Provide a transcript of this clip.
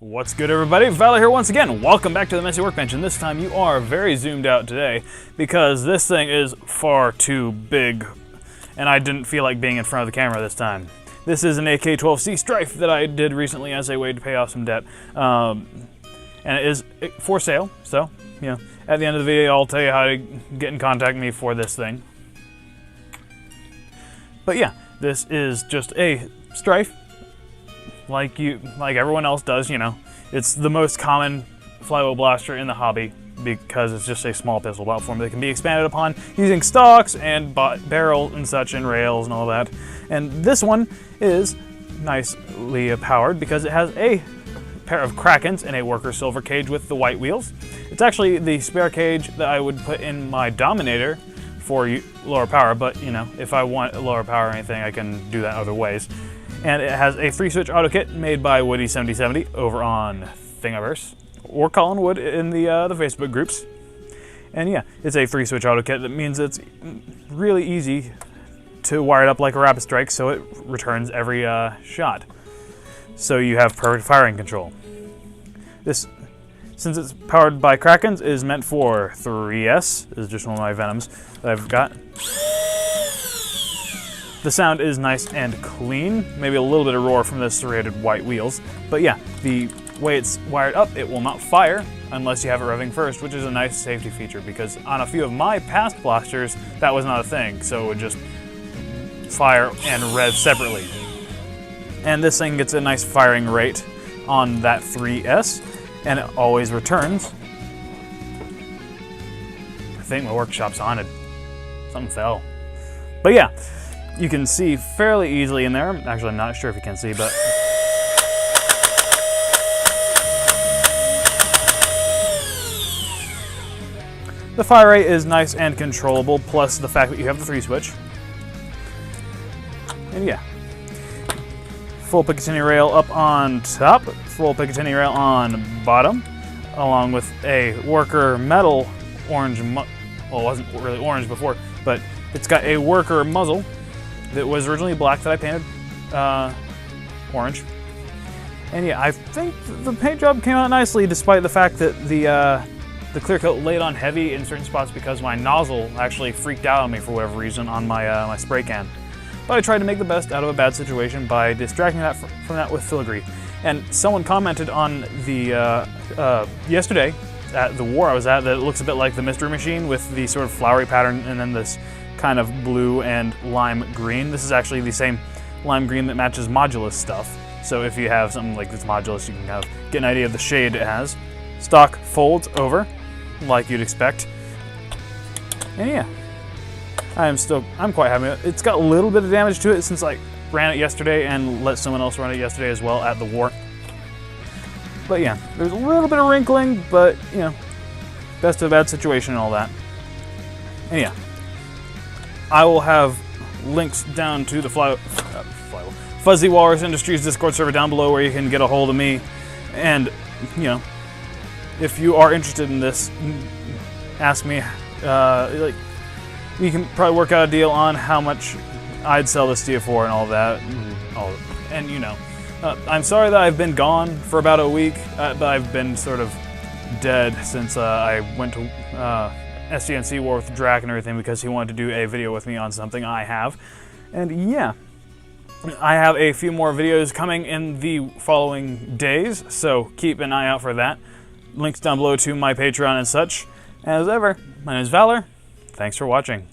What's good, everybody? Valor here once again. Welcome back to the Messy Workbench, and this time you are very zoomed out today because this thing is far too big and I didn't feel like being in front of the camera this time. This is an AK-12 Stryfe that I did recently as a way to pay off some debt, and it is for sale, so you know, at the end of the video I'll tell you how to get in contact with me for this thing. But yeah, this is just a Stryfe. Like everyone else does, you know. It's the most common flywheel blaster in the hobby because it's just a small pistol platform that can be expanded upon using stocks and barrels and such and rails and all that. And this one is nicely powered because it has a pair of Krakens and a worker silver cage with the white wheels. It's actually the spare cage that I would put in my Dominator for lower power, but you know, if I want lower power or anything, I can do that other ways. And it has a 3-switch auto kit made by Woody7070 over on Thingiverse, or Colin Wood in the Facebook groups. And yeah, it's a 3-switch auto kit. That means it's really easy to wire it up like a rapid strike, so it returns every shot. So you have perfect firing control. This, since it's powered by Krakens, is meant for 3S. This is just one of my Venoms that I've got. The sound is nice and clean, maybe a little bit of roar from the serrated white wheels. But yeah, the way it's wired up, it will not fire unless you have it revving first, which is a nice safety feature because on a few of my past blasters, that was not a thing. So it would just fire and rev separately. And this thing gets a nice firing rate on that 3S, and it always returns. I think my workshop's haunted. Something fell. But yeah. You can see fairly easily in there. Actually, I'm not sure if you can see, but the fire rate is nice and controllable, plus the fact that you have the 3-switch. And yeah, full Picatinny rail up on top, full Picatinny rail on bottom, along with a worker metal orange, well, it wasn't really orange before, but it's got a worker muzzle that was originally black that I painted orange. And yeah, I think the paint job came out nicely despite the fact that the clear coat laid on heavy in certain spots because my nozzle actually freaked out on me for whatever reason on my, my spray can. But I tried to make the best out of a bad situation by distracting that from that with filigree. And someone commented on the yesterday at the war I was at that it looks a bit like the Mystery Machine with the sort of flowery pattern and then this kind of blue and lime green. This is actually the same lime green that matches Modulus stuff. So if you have something like this Modulus, you can kind of get an idea of the shade it has. Stock folds over, like you'd expect. And yeah, I'm quite happy with it. It's got a little bit of damage to it since I ran it yesterday and let someone else run it yesterday as well at the war. But yeah, there's a little bit of wrinkling, but you know, best of a bad situation and all that. And yeah, I will have links down to the Fuzzy Walrus Industries Discord server down below where you can get a hold of me. And, you know, if you are interested in this, ask me. Like, we can probably work out a deal on how much I'd sell this to you for and all that. And you know, I'm sorry that I've been gone for about a week, but I've been sort of dead since I went to SDNC War with Drac and everything because he wanted to do a video with me on something I have. And yeah, I have a few more videos coming in the following days, so keep an eye out for that. Links down below to my Patreon and such. As ever, my name is Valor. Thanks for watching.